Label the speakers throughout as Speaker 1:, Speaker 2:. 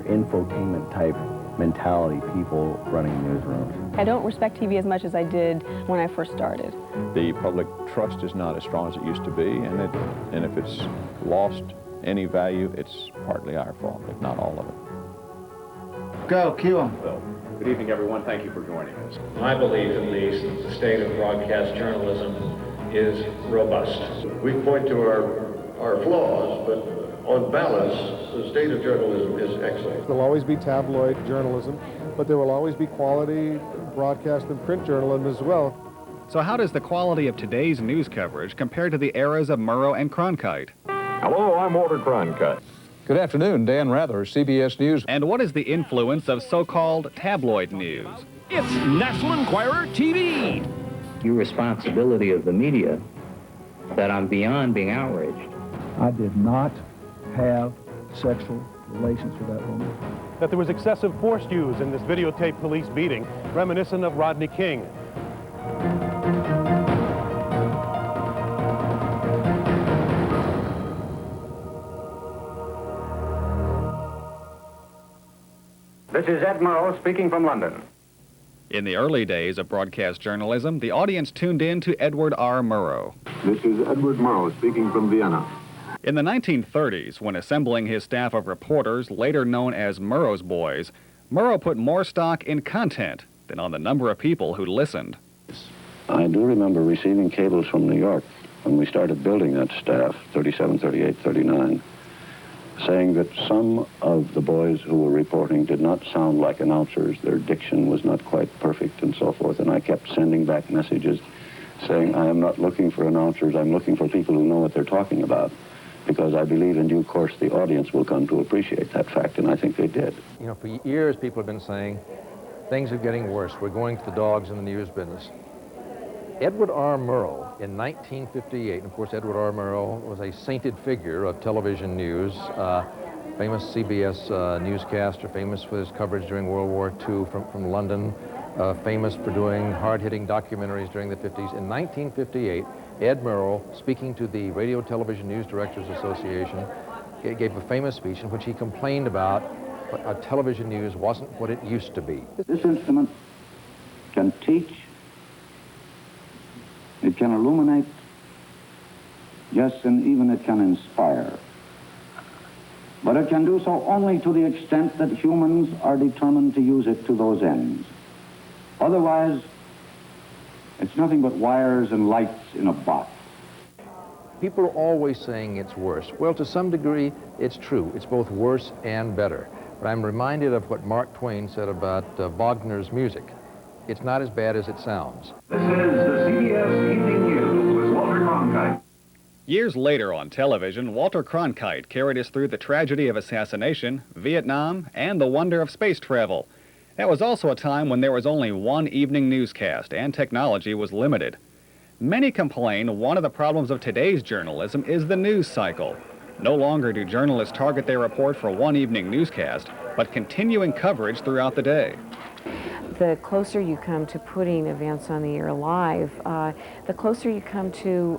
Speaker 1: infotainment type mentality people running newsrooms.
Speaker 2: I don't respect TV as much as I did when I first started.
Speaker 3: The public trust is not as strong as it used to be, and if it's lost any value, it's partly our fault, if not all of it.
Speaker 4: Go, cue 'em.
Speaker 5: Well, good evening, everyone. Thank you for joining us.
Speaker 6: I believe, at least, that the state of broadcast journalism is robust.
Speaker 7: We point to our flaws, but on balance, the state of journalism is excellent.
Speaker 8: There'll always be tabloid journalism, but there will always be quality broadcast and print journalism as well.
Speaker 9: So how does the quality of today's news coverage compare to the eras of Murrow and Cronkite?
Speaker 10: Hello, I'm Walter Cronkite.
Speaker 11: Good afternoon, Dan Rather, CBS News.
Speaker 9: And what is the influence of so-called tabloid news?
Speaker 12: It's National Enquirer TV.
Speaker 13: Your responsibility of the media, that I'm beyond being outraged.
Speaker 14: I did not have sexual relations with that woman.
Speaker 15: That there was excessive force used in this videotaped police beating, reminiscent of Rodney King.
Speaker 5: This is Ed Murrow speaking from London.
Speaker 9: In the early days of broadcast journalism, the audience tuned in to Edward R. Murrow.
Speaker 16: This is Edward Murrow speaking from Vienna.
Speaker 9: In the 1930s, when assembling his staff of reporters, later known as Murrow's Boys, Murrow put more stock in content than on the number of people who listened.
Speaker 17: I do remember receiving cables from New York when we started building that staff, 37, 38, 39, saying that some of the boys who were reporting did not sound like announcers. Their diction was not quite perfect and so forth, and I kept sending back messages saying, I am not looking for announcers, I'm looking for people who know what they're talking about, because I believe in due course the audience will come to appreciate that fact, and I think they did.
Speaker 18: You know, for years people have been saying, things are getting worse, we're going to the dogs in the news business. Edward R. Murrow in 1958, and of course Edward R. Murrow was a sainted figure of television news, famous CBS newscaster, famous for his coverage during World War II from London, famous for doing hard-hitting documentaries during the 50s. In 1958, Ed Murrow, speaking to the Radio Television News Directors Association, gave a famous speech in which he complained about how television news wasn't what it used to be.
Speaker 19: This instrument can teach, it can illuminate, yes, and even it can inspire. But it can do so only to the extent that humans are determined to use it to those ends. Otherwise, it's nothing but wires and lights in a box.
Speaker 18: People are always saying it's worse. Well, to some degree, it's true. It's both worse and better. But I'm reminded of what Mark Twain said about Wagner's music. It's not as bad as it sounds.
Speaker 5: This is the CBS Evening News with Walter Cronkite.
Speaker 9: Years later on television, Walter Cronkite carried us through the tragedy of assassination, Vietnam, and the wonder of space travel. That was also a time when there was only one evening newscast and technology was limited. Many complain one of the problems of today's journalism is the news cycle. No longer do journalists target their report for one evening newscast, but continuing coverage throughout the day.
Speaker 20: The closer you come to putting events on the air live, the closer you come to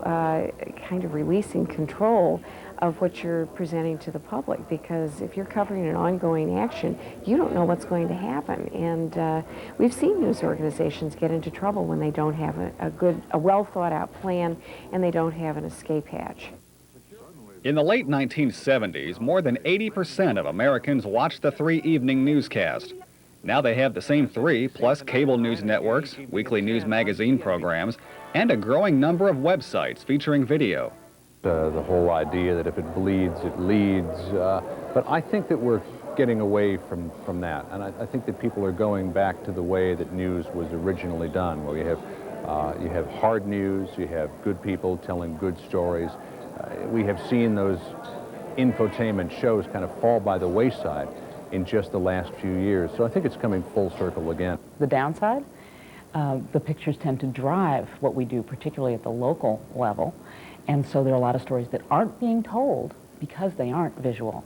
Speaker 20: kind of releasing control of what you're presenting to the public, because if you're covering an ongoing action, you don't know what's going to happen. And we've seen news organizations get into trouble when they don't have a well thought out plan and they don't have an escape hatch.
Speaker 9: In the late 1970s, more than 80% of Americans watched the 3 evening newscasts. Now they have the same 3, plus cable news networks, weekly news magazine programs, and a growing number of websites featuring video.
Speaker 11: The whole idea that if it bleeds, it leads. But I think that we're getting away from that. And I think that people are going back to the way that news was originally done, where you have hard news, you have good people telling good stories. We have seen those infotainment shows kind of fall by the wayside in just the last few years. So I think it's coming full circle again.
Speaker 8: The downside, the pictures tend to drive what we do, particularly at the local level. And so there are a lot of stories that aren't being told because they aren't visual.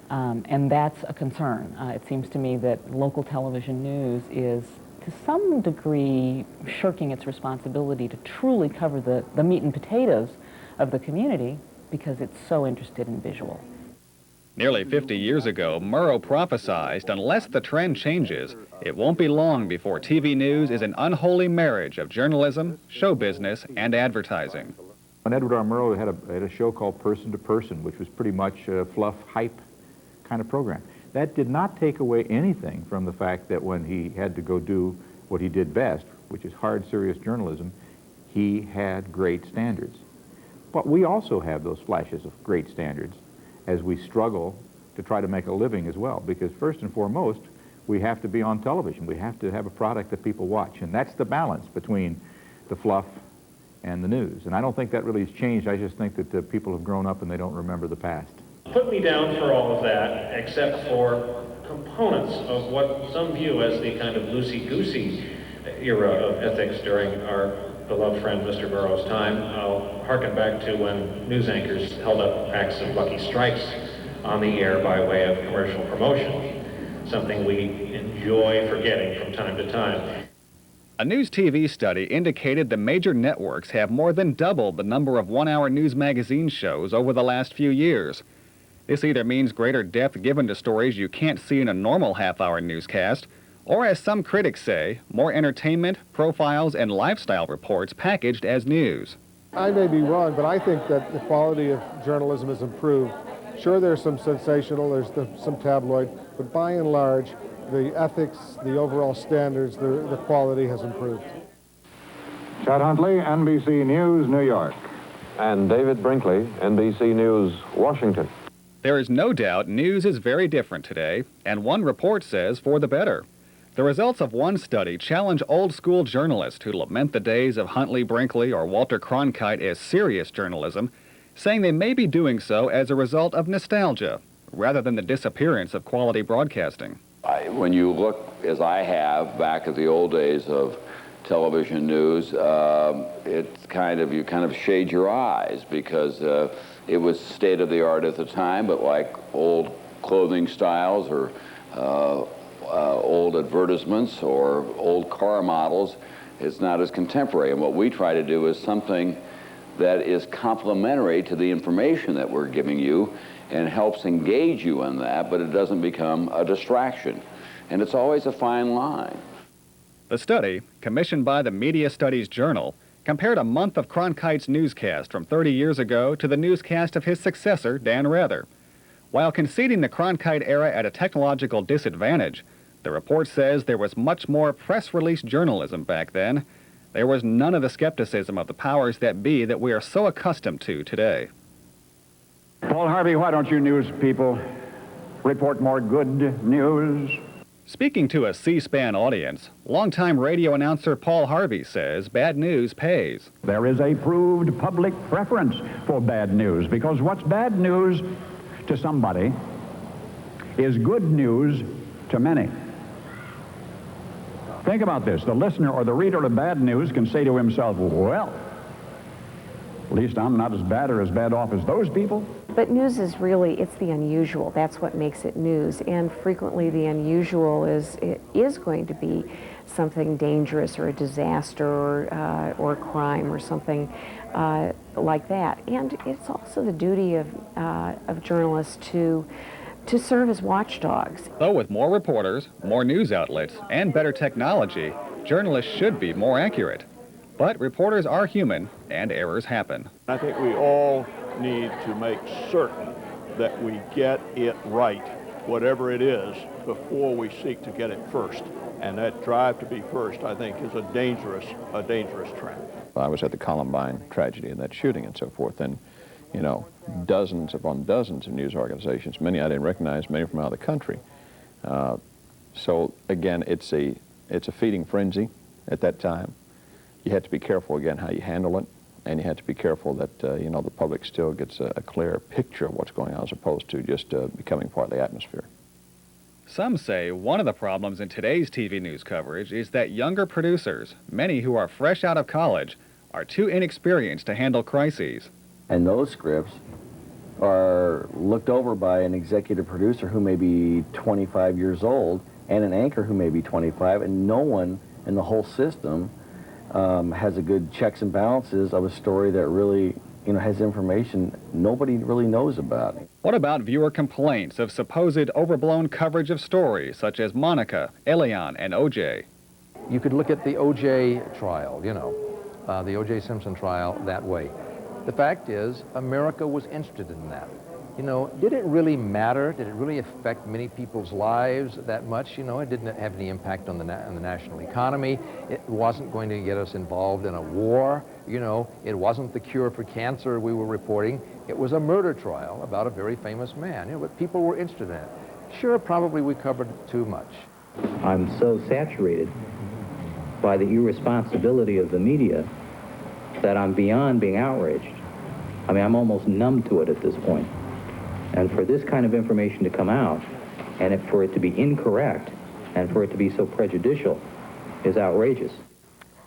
Speaker 8: And that's a concern. It seems to me that local television news is, to some degree, shirking its responsibility to truly cover the meat and potatoes of the community because it's so interested in visual.
Speaker 9: Nearly 50 years ago, Murrow prophesied unless the trend changes, it won't be long before TV news is an unholy marriage of journalism, show business, and advertising.
Speaker 3: When Edward R. Murrow had a show called Person to Person, which was pretty much a fluff, hype kind of program. That did not take away anything from the fact that when he had to go do what he did best, which is hard, serious journalism, he had great standards. But we also have those flashes of great standards as we struggle to try to make a living as well, because first and foremost, we have to be on television. We have to have a product that people watch, and that's the balance between the fluff and the news. And I don't think that really has changed. I just think that people have grown up and they don't remember the past.
Speaker 6: Put me down for all of that, except for components of what some view as the kind of loosey-goosey era of ethics during our beloved friend Mr. Murrow's time. I'll harken back to when news anchors held up packs of Lucky Strikes on the air by way of commercial promotion, something we enjoy forgetting from time to time.
Speaker 9: A News TV study indicated the major networks have more than doubled the number of one-hour news magazine shows over the last few years. This either means greater depth given to stories you can't see in a normal half-hour newscast, or as some critics say, more entertainment, profiles, and lifestyle reports packaged as news.
Speaker 15: I may be wrong, but I think that the quality of journalism has improved. Sure, there's some sensational, there's some tabloid, but by and large, the ethics, the overall standards, the quality has improved.
Speaker 10: Chad Huntley, NBC News, New York. And David Brinkley, NBC News, Washington.
Speaker 9: There is no doubt news is very different today, and one report says for the better. The results of one study challenge old-school journalists who lament the days of Huntley, Brinkley, or Walter Cronkite as serious journalism, saying they may be doing so as a result of nostalgia, rather than the disappearance of quality broadcasting.
Speaker 4: When you look, as I have, back at the old days of television news, it's you kind of shade your eyes because it was state-of-the-art at the time, but like old clothing styles or old advertisements or old car models, it's not as contemporary. And what we try to do is something that is complementary to the information that we're giving you and helps engage you in that, but it doesn't become a distraction. And it's always a fine line.
Speaker 9: The study, commissioned by the Media Studies Journal, compared a month of Cronkite's newscast from 30 years ago to the newscast of his successor, Dan Rather. While conceding the Cronkite era at a technological disadvantage, the report says there was much more press release journalism back then. There was none of the skepticism of the powers that be that we are so accustomed to today.
Speaker 16: Paul Harvey, why don't you news people report more good news?
Speaker 9: Speaking to a C-SPAN audience, longtime radio announcer Paul Harvey says bad news pays.
Speaker 16: There is a proved public preference for bad news, because what's bad news to somebody is good news to many. Think about this. The listener or the reader of bad news can say to himself, well, at least I'm not as bad or as bad off as those people.
Speaker 20: But news is really, it's the unusual. That's what makes it news. And frequently the unusual is going to be something dangerous or a disaster or a crime or something like that. And it's also the duty of journalists to serve as watchdogs.
Speaker 9: Though with more reporters, more news outlets, and better technology, journalists should be more accurate. But reporters are human, and errors happen.
Speaker 3: I think we all need to make certain that we get it right, whatever it is, before we seek to get it first. And that drive to be first, I think, is a dangerous trend. I was at the Columbine tragedy and that shooting and so forth, and you know, dozens upon dozens of news organizations, many I didn't recognize, many from out of the country. So again, it's a feeding frenzy at that time. You have to be careful again how you handle it, and you have to be careful that you know, the public still gets a clear picture of what's going on as opposed to just becoming part of the atmosphere.
Speaker 9: Some say one of the problems in today's TV news coverage is that younger producers, many who are fresh out of college, are too inexperienced to handle crises.
Speaker 1: And those scripts are looked over by an executive producer who may be 25 years old and an anchor who may be 25, and no one in the whole system has a good checks and balances of a story that really has information nobody really knows about.
Speaker 9: What about viewer complaints of supposed overblown coverage of stories such as Monica, Elian, and O.J.?
Speaker 18: You could look at the O.J. trial, the O.J. Simpson trial that way. The fact is, America was interested in that. Did it really matter? Did it really affect many people's lives that much? It didn't have any impact on the national economy. It wasn't going to get us involved in a war. It wasn't the cure for cancer we were reporting. It was a murder trial about a very famous man. But people were interested in it. Sure, probably we covered too much.
Speaker 13: I'm so saturated by the irresponsibility of the media that I'm beyond being outraged. I mean, I'm almost numb to it at this point. And for this kind of information to come out, and for it to be incorrect, and for it to be so prejudicial, is outrageous.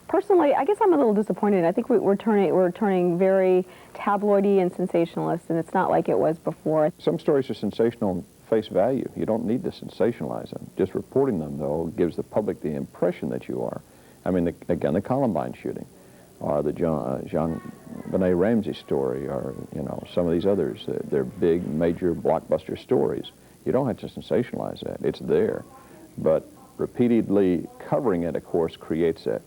Speaker 2: Personally, I guess I'm a little disappointed. I think we're turning very tabloidy and sensationalist, and it's not like it was before.
Speaker 10: Some stories are sensational on face value. You don't need to sensationalize them. Just reporting them, though, gives the public the impression that you are. I mean, again, the Columbine shooting, or the Jean-Benet Ramsey story, or, some of these others. They're big, major, blockbuster stories. You don't have to sensationalize that. It's there. But repeatedly covering it, of course, creates that.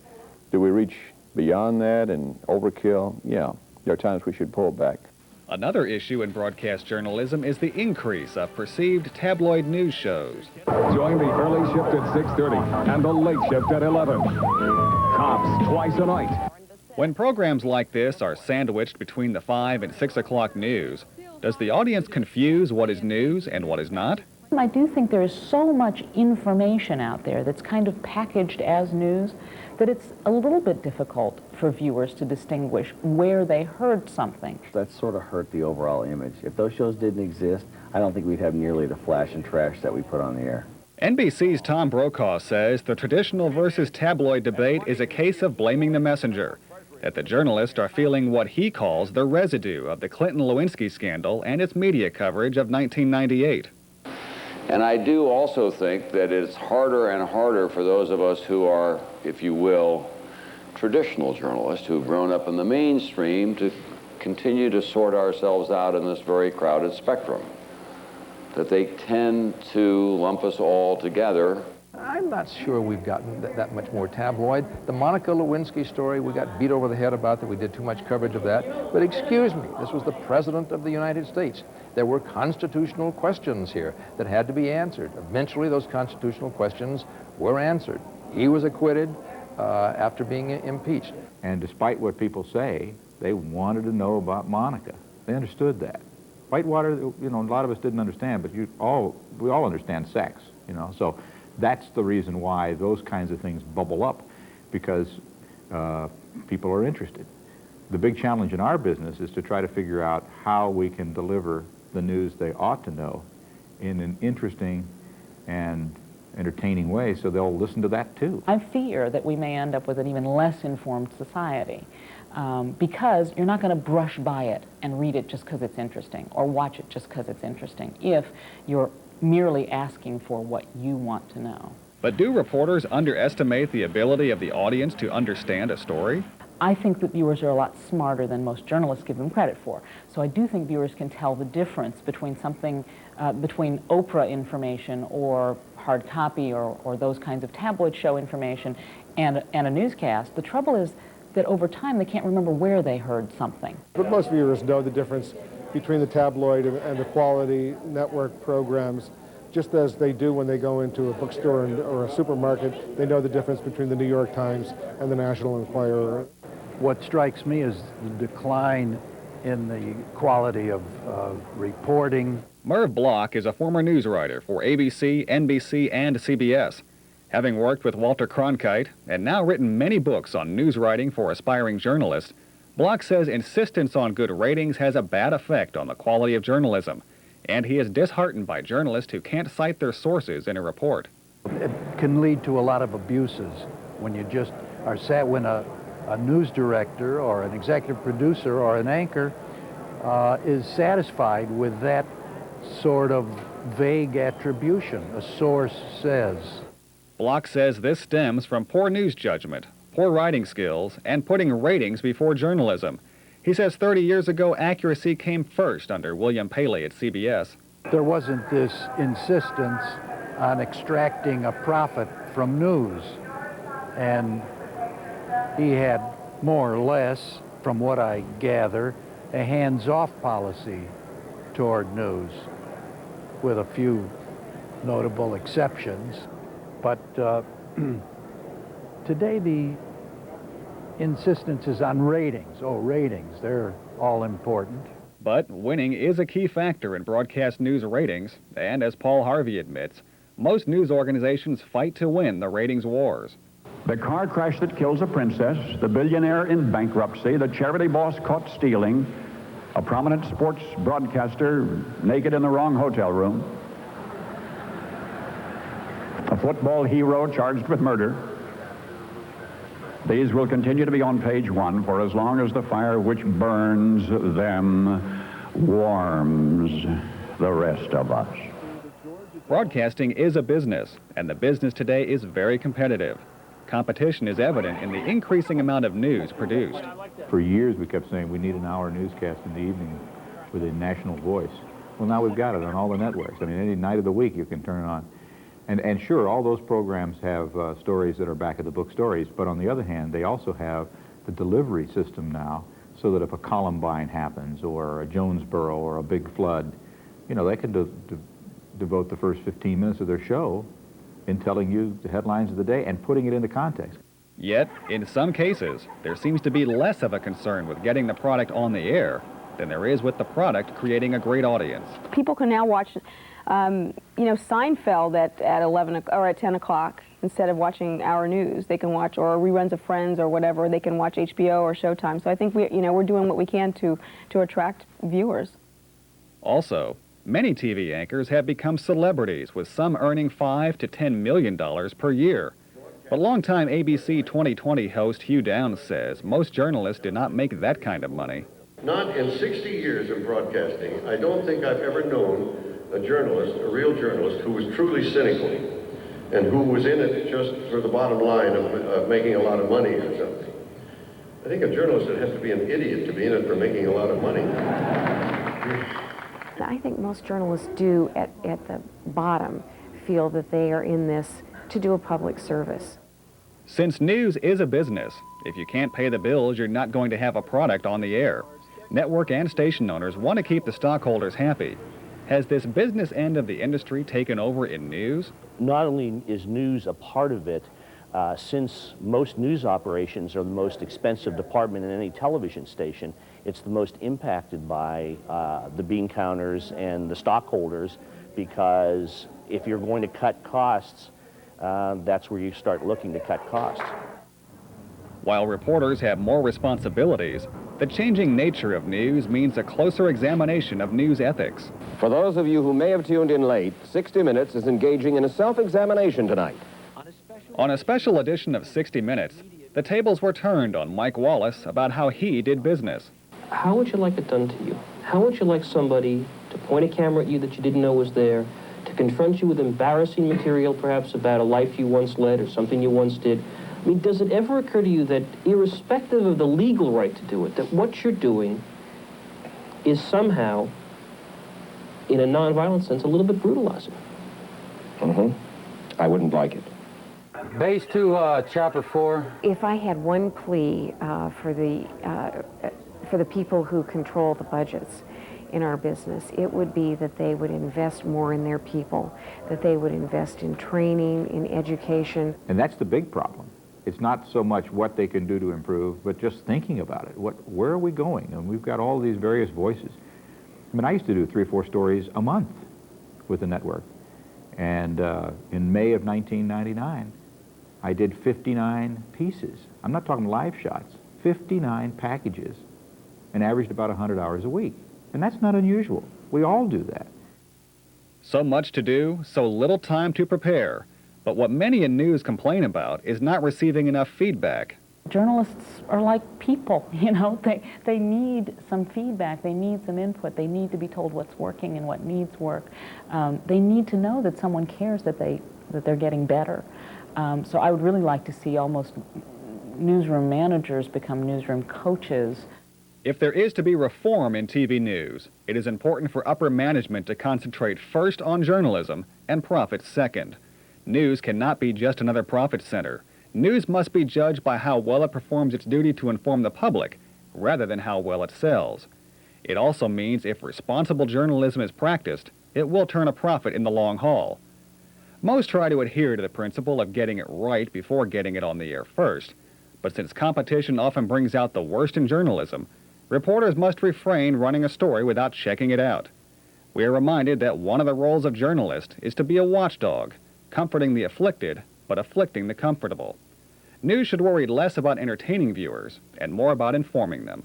Speaker 10: Do we reach beyond that and overkill? Yeah. There are times we should pull back.
Speaker 9: Another issue in broadcast journalism is the increase of perceived tabloid news shows.
Speaker 12: Join the early shift at 6:30 and the late shift at 11. Cops twice a night.
Speaker 9: When programs like this are sandwiched between the 5 and 6 o'clock news, does the audience confuse what is news and what is not?
Speaker 8: I do think there is so much information out there that's kind of packaged as news that it's a little bit difficult for viewers to distinguish where they heard something.
Speaker 1: That sort of hurt the overall image. If those shows didn't exist, I don't think we'd have nearly the flash and trash that we put on the air.
Speaker 9: NBC's Tom Brokaw says the traditional versus tabloid debate is a case of blaming the messenger, that the journalists are feeling what he calls the residue of the Clinton-Lewinsky scandal and its media coverage of 1998.
Speaker 4: And I do also think that it's harder and harder for those of us who are, if you will, traditional journalists who've grown up in the mainstream to continue to sort ourselves out in this very crowded spectrum. That they tend to lump us all together.
Speaker 18: I'm not sure we've gotten that much more tabloid. The Monica Lewinsky story, we got beat over the head about that. We did too much coverage of that. But excuse me, this was the President of the United States. There were constitutional questions here that had to be answered. Eventually, those constitutional questions were answered. He was acquitted after being impeached.
Speaker 10: And despite what people say, they wanted to know about Monica. They understood that. Whitewater, a lot of us didn't understand, but we all understand sex, So that's the reason why those kinds of things bubble up, because people are interested. The big challenge in our business is to try to figure out how we can deliver the news they ought to know in an interesting and entertaining way, so they'll listen to that too.
Speaker 8: I fear that we may end up with an even less informed society because you're not going to brush by it and read it just because it's interesting or watch it just because it's interesting if you're merely asking for what you want to know.
Speaker 9: But do reporters underestimate the ability of the audience to understand a story?
Speaker 8: I think that viewers are a lot smarter than most journalists give them credit for. So I do think viewers can tell the difference between something, between Oprah information or hard copy or those kinds of tabloid show information and a newscast. The trouble is that over time they can't remember where they heard something.
Speaker 15: But most viewers know the difference between the tabloid and the quality network programs, just as they do when they go into a bookstore or a supermarket. They know the difference between the New York Times and the National Enquirer.
Speaker 14: What strikes me is the decline in the quality of reporting.
Speaker 9: Merv Block is a former news writer for ABC, NBC, and CBS. Having worked with Walter Cronkite and now written many books on news writing for aspiring journalists, Block says insistence on good ratings has a bad effect on the quality of journalism, and he is disheartened by journalists who can't cite their sources in a report.
Speaker 14: It can lead to a lot of abuses when you just are sat when a news director or an executive producer or an anchor is satisfied with that sort of vague attribution. A source says.
Speaker 9: Block says this stems from poor news judgment, poor writing skills, and putting ratings before journalism. He says 30 years ago, accuracy came first under William Paley at CBS.
Speaker 14: There wasn't this insistence on extracting a profit from news. And he had more or less, from what I gather, a hands-off policy toward news, with a few notable exceptions. But today the insistence is on ratings. Oh, ratings, they're all important.
Speaker 9: But winning is a key factor in broadcast news ratings, and as Paul Harvey admits, most news organizations fight to win the ratings wars.
Speaker 16: The car crash that kills a princess, the billionaire in bankruptcy, the charity boss caught stealing, a prominent sports broadcaster naked in the wrong hotel room, a football hero charged with murder. These will continue to be on page one for as long as the fire which burns them warms the rest of us.
Speaker 9: Broadcasting is a business, and the business today is very competitive. Competition is evident in the increasing amount of news produced.
Speaker 10: For years we kept saying we need an hour newscast in the evening with a national voice. Well, now we've got it on all the networks. I mean, any night of the week you can turn it on. And sure, all those programs have stories that are back-of-the-book stories, but on the other hand, they also have the delivery system now, so that if a Columbine happens, or a Jonesboro, or a big flood, you know, they can devote the first 15 minutes of their show in telling you the headlines of the day and putting it into context.
Speaker 9: Yet, in some cases, there seems to be less of a concern with getting the product on the air than there is with the product creating a great audience.
Speaker 2: People can now watch, you know, Seinfeld at 11 or at 10 o'clock instead of watching our news. They can watch, or reruns of Friends or whatever. They can watch HBO or Showtime. So I think we're doing what we can to attract viewers.
Speaker 9: Also, many TV anchors have become celebrities, with some earning $5 to $10 million per year. But longtime ABC 2020 host Hugh Downs says most journalists do not make that kind of money.
Speaker 7: Not in 60 years of broadcasting, I don't think I've ever known a journalist, a real journalist, who was truly cynical and who was in it just for the bottom line of making a lot of money or something. I think a journalist would have to be an idiot to be in it for making a lot of money.
Speaker 20: I think most journalists do, at the bottom, feel that they are in this to do a public service.
Speaker 9: Since news is a business, if you can't pay the bills, you're not going to have a product on the air. Network and station owners want to keep the stockholders happy. Has this business end of the industry taken over in news?
Speaker 21: Not only is news a part of it, since most news operations are the most expensive department in any television station, it's the most impacted by the bean counters and the stockholders, because if you're going to cut costs, that's where you start looking to cut costs.
Speaker 9: While reporters have more responsibilities, the changing nature of news means a closer examination of news ethics.
Speaker 22: For those of you who may have tuned in late, 60 Minutes is engaging in a self-examination tonight.
Speaker 9: On a special edition of 60 Minutes, the tables were turned on Mike Wallace about how he did business.
Speaker 23: How would you like it done to you? How would you like somebody to point a camera at you that you didn't know was there, to confront you with embarrassing material, perhaps about a life you once led or something you once did? I mean, does it ever occur to you that, irrespective of the legal right to do it, that what you're doing is somehow, in a nonviolent sense, a little bit brutalizing?
Speaker 22: I wouldn't like it.
Speaker 24: Base 2, Chopper 4.
Speaker 20: If I had one plea for the people who control the budgets in our business, it would be that they would invest more in their people, that they would invest in training, in education.
Speaker 10: And that's the big problem. It's not so much what they can do to improve, but just thinking about it. Where are we going? And we've got all these various voices. I mean, I used to do 3 or 4 stories a month with the network. And in May of 1999, I did 59 pieces. I'm not talking live shots, 59 packages, and averaged about 100 hours a week. And that's not unusual. We all do that.
Speaker 9: So much to do, so little time to prepare. But what many in news complain about is not receiving enough feedback.
Speaker 8: Journalists are like people, you know. They need some feedback, they need some input, they need to be told what's working and what needs work. They need to know that someone cares that they're getting better. So I would really like to see almost newsroom managers become newsroom coaches.
Speaker 9: If there is to be reform in TV news, it is important for upper management to concentrate first on journalism and profit second. News cannot be just another profit center. News must be judged by how well it performs its duty to inform the public, rather than how well it sells. It also means if responsible journalism is practiced, it will turn a profit in the long haul. Most try to adhere to the principle of getting it right before getting it on the air first, but since competition often brings out the worst in journalism, reporters must refrain running a story without checking it out. We are reminded that one of the roles of journalist is to be a watchdog, comforting the afflicted, but afflicting the comfortable. News should worry less about entertaining viewers and more about informing them.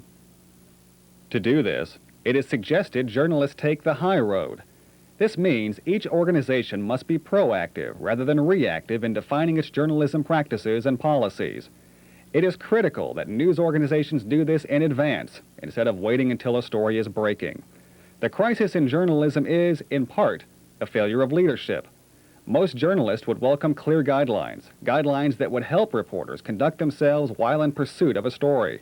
Speaker 9: To do this, it is suggested journalists take the high road. This means each organization must be proactive rather than reactive in defining its journalism practices and policies. It is critical that news organizations do this in advance instead of waiting until a story is breaking. The crisis in journalism is, in part, a failure of leadership. Most journalists would welcome clear guidelines that would help reporters conduct themselves while in pursuit of a story.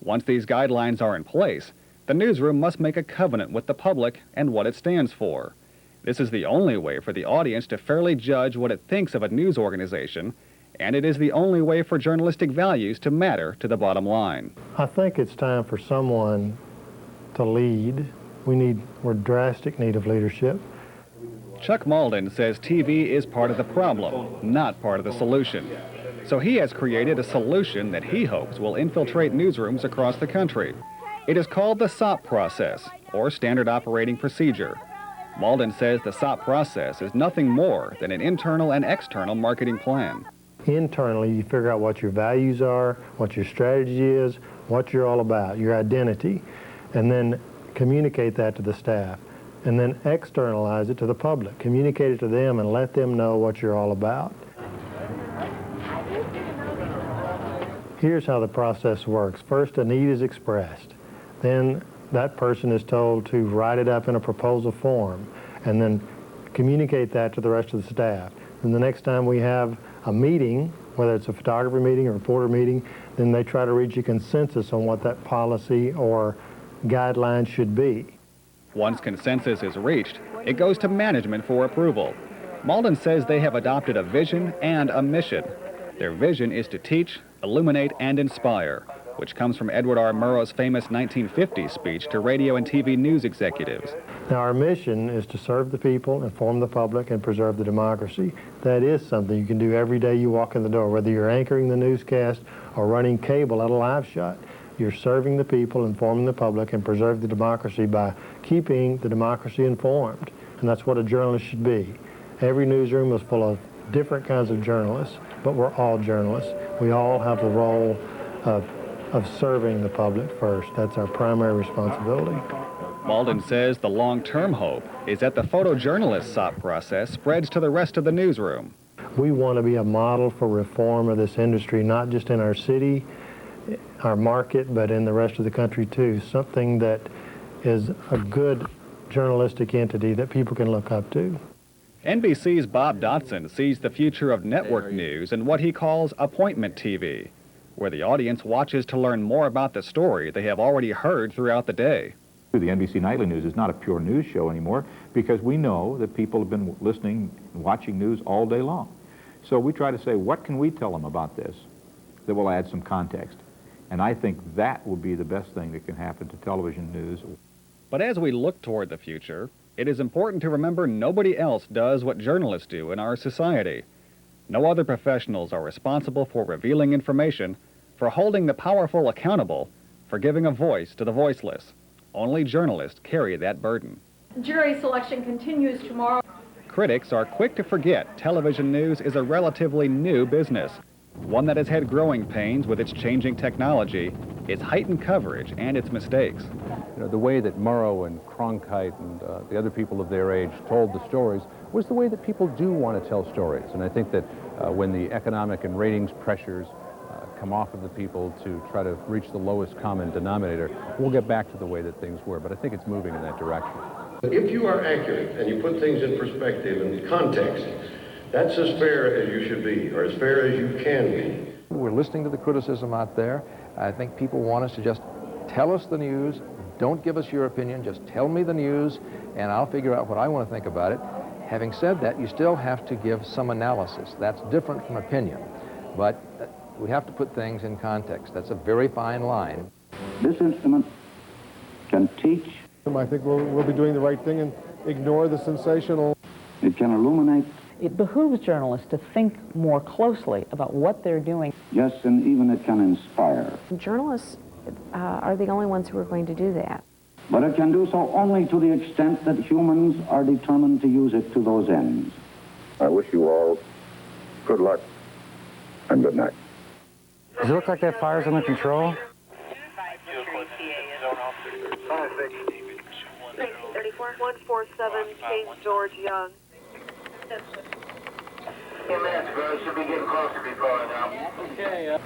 Speaker 9: Once these guidelines are in place, the newsroom must make a covenant with the public and what it stands for. This is the only way for the audience to fairly judge what it thinks of a news organization, and it is the only way for journalistic values to matter to the bottom line.
Speaker 5: I think it's time for someone to lead. We're in drastic need of leadership.
Speaker 9: Chuck Malden says TV is part of the problem, not part of the solution. So he has created a solution that he hopes will infiltrate newsrooms across the country. It is called the SOP process, or Standard Operating Procedure. Malden says the SOP process is nothing more than an internal and external marketing plan.
Speaker 5: Internally, you figure out what your values are, what your strategy is, what you're all about, your identity, and then communicate that to the staff. And then externalize it to the public. Communicate it to them and let them know what you're all about. Here's how the process works. First, a need is expressed. Then that person is told to write it up in a proposal form and then communicate that to the rest of the staff. And the next time we have a meeting, whether it's a photographer meeting or a reporter meeting, then they try to reach a consensus on what that policy or guideline should be.
Speaker 9: Once consensus is reached, it goes to management for approval. Malden says they have adopted a vision and a mission. Their vision is to teach, illuminate, and inspire, which comes from Edward R. Murrow's famous 1950s speech to radio and TV news executives.
Speaker 5: Now, our mission is to serve the people, inform the public, and preserve the democracy. That is something you can do every day you walk in the door, whether you're anchoring the newscast or running cable at a live shot. You're serving the people, informing the public, and preserve the democracy by keeping the democracy informed. And that's what a journalist should be. Every newsroom is full of different kinds of journalists, but we're all journalists. We all have the role of serving the public first. That's our primary responsibility.
Speaker 9: Malden says the long-term hope is that the photojournalist SOP process spreads to the rest of the newsroom.
Speaker 5: We want to be a model for reform of this industry, not just in our city, our market, but in the rest of the country too. Something that is a good journalistic entity that people can look up to.
Speaker 9: NBC's Bob Dotson sees the future of network news in what he calls appointment TV, where the audience watches to learn more about the story they have already heard throughout the day.
Speaker 11: The NBC Nightly News is not a pure news show anymore because we know that people have been listening and watching news all day long. So we try to say, what can we tell them about this that will add some context? And I think that will be the best thing that can happen to television news.
Speaker 9: But as we look toward the future, it is important to remember nobody else does what journalists do in our society. No other professionals are responsible for revealing information, for holding the powerful accountable, for giving a voice to the voiceless. Only journalists carry that burden.
Speaker 17: Jury selection continues tomorrow.
Speaker 9: Critics are quick to forget television news is a relatively new business, one that has had growing pains with its changing technology, its heightened coverage, and its mistakes.
Speaker 18: You know, the way that Murrow and Cronkite and the other people of their age told the stories was the way that people do want to tell stories. And I think that when the economic and ratings pressures come off of the people to try to reach the lowest common denominator, we'll get back to the way that things were. But I think it's moving in that direction.
Speaker 7: If you are accurate and you put things in perspective and context, that's as fair as you should be, or as fair as you can be.
Speaker 18: We're listening to the criticism out there. I think people want us to just tell tell us the news. Don't give us your opinion. Just tell me the news, and I'll figure out what I want to think about it. Having said that, you still have to give some analysis. That's different from opinion. But we have to put things in context. That's a very fine line.
Speaker 3: This instrument can teach.
Speaker 15: I think we'll be doing the right thing and ignore the sensational.
Speaker 3: It can illuminate.
Speaker 8: It behooves journalists to think more closely about what they're doing.
Speaker 3: Yes, and even it can inspire.
Speaker 20: Journalists are the only ones who are going to do that.
Speaker 3: But it can do so only to the extent that humans are determined to use it to those ends.
Speaker 6: I wish you all good luck and good night.
Speaker 24: Does it look like that fire's under control?
Speaker 13: 147, St. George Young.
Speaker 19: 10 minutes, bro. Should be getting closer before now.
Speaker 13: Okay.